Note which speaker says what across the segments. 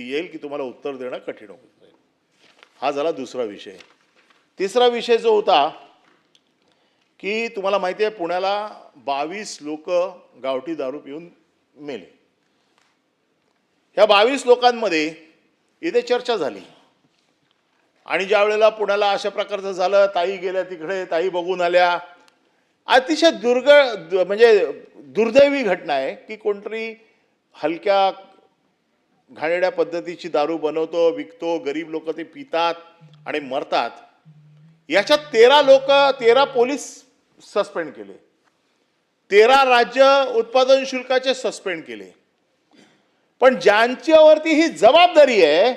Speaker 1: येईल की तुम्हाला उत्तर देणं कठीण होईल. हा झाला दुसरा विषय. तिसरा विषय जो होता की तुम्हाला माहिती आहे पुण्याला 22 लोक गावठी दारू पिऊन मेले. ह्या 22 लोकांमध्ये इथे चर्चा झाली आणि ज्या वेळेला पुण्याला अशा प्रकारचं झालं, ताई गेल्या तिकडे, ताई बघून आल्या. अतिशय म्हणजे दुर्दैवी घटना आहे की कोणतरी हलक्या घाणेरड्या पद्धतीची दारू बनवतो, विकतो, गरीब लोक ते पितात आणि मरतात. याच्यात 13 पोलीस सस्पेंड केले, 13 राज्य उत्पादन शुल्काचे सस्पेंड केले. पण ज्यांच्यावरती ही जबाबदारी आहे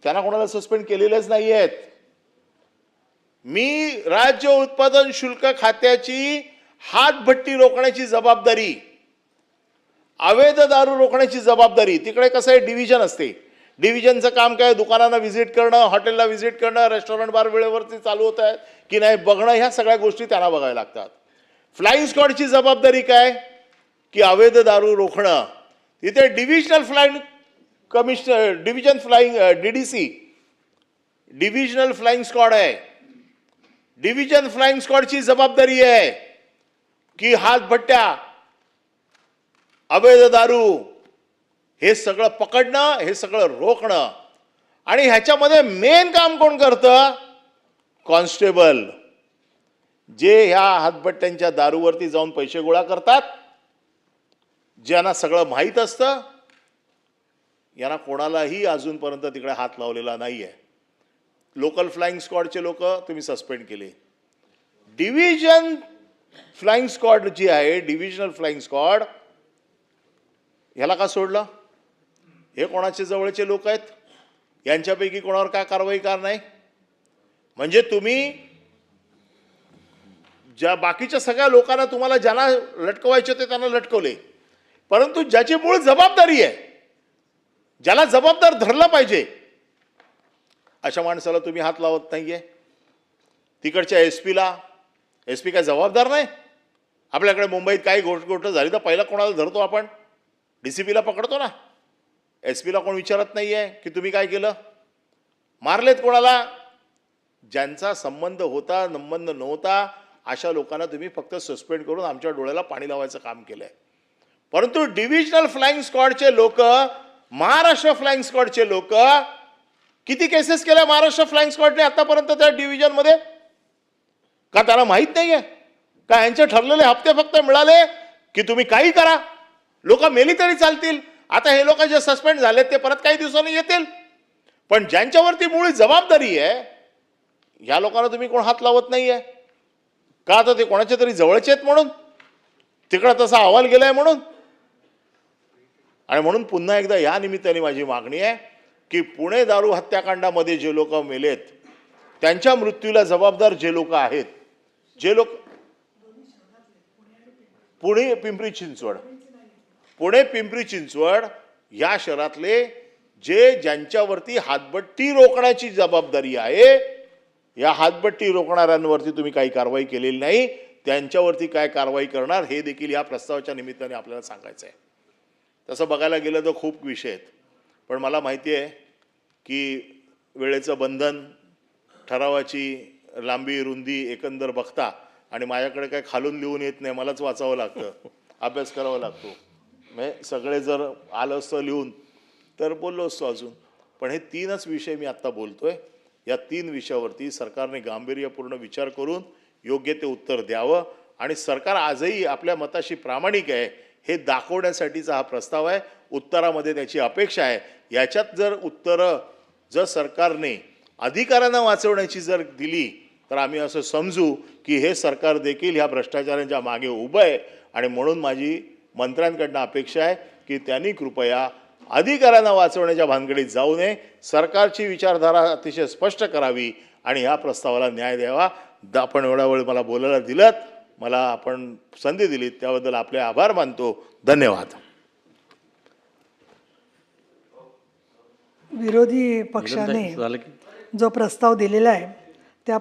Speaker 1: त्यांना कोणाला सस्पेंड केलेलेच नाही आहेत. मी राज्य उत्पादन शुल्क खात्याची हातभट्टी रोखण्याची जबाबदारी, अवैध दारू रोखण्याची जबाबदारी, तिकडे कसं आहे डिव्हिजन असते. डिव्हिजनचं काम काय? दुकानांना व्हिजिट करणं, हॉटेलला व्हिजिट करणं, रेस्टॉरंट बार वेळेवरती चालू होत आहेत की नाही बघणं, ह्या सगळ्या गोष्टी त्यांना बघायला लागतात. फ्लाईंग स्क्वॉडची जबाबदारी काय? की अवैध दारू रोखणं. तिथे divisional flying commissioner, division flying DDC, divisional flying squad आहे. डिव्हिजन फ्लाईंग स्क्वॉडची जबाबदारी आहे की हातभट्ट्या, अवैध दारू हे सगळं पकडणं, हे सगळं रोखणं. आणि ह्याच्यामध्ये मेन काम कोण करतं? कॉन्स्टेबल, जे ह्या हातभट्ट्यांच्या दारूवरती जाऊन पैसे गोळा करतात, ज्यांना सगळं माहीत असतं. यांना कोणालाही अजूनपर्यंत तिकडे हात लावलेला नाही आहे. लोकल फ्लाईंग स्क्वॉडचे लोक तुम्ही सस्पेंड केले. डिव्हिजन फ्लाईंग स्क्वॉड जी आहे, डिव्हिजनल फ्लाईंग स्क्वॉड, ह्याला का सोडलं? हे कोणाचे जवळचे लोक आहेत? यांच्यापैकी कोणावर काय कारवाई करणार नाही? म्हणजे तुम्ही ज्या बाकीच्या सगळ्या लोकांना, तुम्हाला ज्यांना लटकवायचे होते त्यांना लटकवले, परंतु ज्याची मूळ जबाबदारी आहे, ज्याला जबाबदार धरला पाहिजे, अशा माणसाला तुम्ही हात लावत नाहीये. तिकडच्या SP काय जबाबदार नाही? आपल्याकडे मुंबईत काही गोष्ट झाली तर पहिला कोणाला धरतो आपण? DCPला पकडतो ना. SPला कोण विचारत नाहीये की तुम्ही काय केलं? मारलेत कोणाला? ज्यांचा संबंध होता, संबंध नव्हता, अशा लोकांना तुम्ही फक्त सस्पेंड करून आमच्या डोळ्याला पाणी लावायचं काम केलंय. परंतु डिव्हिजनल फ्लाईंग स्क्वॉडचे लोक, महाराष्ट्र फ्लाईंग स्क्वॉडचे लोक, किती केसेस केल्या महाराष्ट्र फ्लाईंग स्क्वॉडने आतापर्यंत त्या डिव्हिजन मध्ये? का त्यांना माहित नाहीये का यांचे ठरलेले हप्ते फक्त मिळाले की तुम्ही काही करा, लोक मेली तरी चालतील? आता हे लोक जे सस्पेंड झाले ते परत काही दिवसांनी येतील. पण ज्यांच्यावरती मूळ जबाबदारी आहे, ह्या लोकांना तुम्ही कोण हात लावत नाहीये का? आता ते कोणाच्या तरी जवळचे आहेत म्हणून, तिकडे तसा अहवाल गेलाय म्हणून. आणि म्हणून पुन्हा एकदा या निमित्ताने माझी मागणी आहे की पुणे दारू हत्याकांडामध्ये जे लोक मेलेत, त्यांच्या मृत्यूला जबाबदार जे लोक आहेत, जे लोक पुणे पिंपरी चिंचवड या शहरातले ज्यांच्यावरती हातभट्टी रोखण्याची जबाबदारी आहे, या हातभट्टी रोखणाऱ्यांवरती तुम्ही काही कारवाई केलेली नाही. त्यांच्यावरती काय कारवाई करणार हे देखील या प्रस्तावाच्या निमित्ताने आपल्याला सांगायचं आहे. तसं बघायला गेलं तर खूप विषय आहेत, पण मला माहिती आहे की वेळेचं बंधन, ठरावाची लांबी रुंदी एकंदर बघता, आणि माझ्याकडे काय खालून लिहून येत नाही, मलाच वाचावं लागतं, अभ्यास करावा लागतो. म्हणजे सगळे जर आलं असतं लिहून तर बोललो असतो अजून. पण हे 3च विषय मी आत्ता बोलतोय. या 3 विषयावरती सरकारने गांभीर्यपूर्ण विचार करून योग्य ते उत्तर द्यावं. आणि सरकार आजही आपल्या मताशी प्रामाणिक आहे हे दाखवण्यासाठीचा हा प्रस्ताव आहे. उत्तरामध्ये त्याची अपेक्षा आहे. याच्यात जर उत्तरं जर सरकारने अधिकाऱ्यांना वाचवण्याची जर दिली तर आम्ही असं समजू की हे सरकार देखील ह्या भ्रष्टाचारांच्या मागे उभं आहे. आणि म्हणून माझी मंत्र्यांकडनं अपेक्षा आहे की त्यांनी कृपया अधिकाऱ्यांना वाचवण्याच्या भानगडीत जाऊ नये, सरकारची विचारधारा अतिशय स्पष्ट करावी आणि ह्या प्रस्तावाला न्याय द्यावा. आपण एवढा वेळ मला बोलायला दिलात, मला आपण संधी दिलीत, त्याबद्दल आपले आभार मानतो. धन्यवाद.
Speaker 2: विरोधी पक्षाने जो प्रस्ताव दिलेला आहे त्या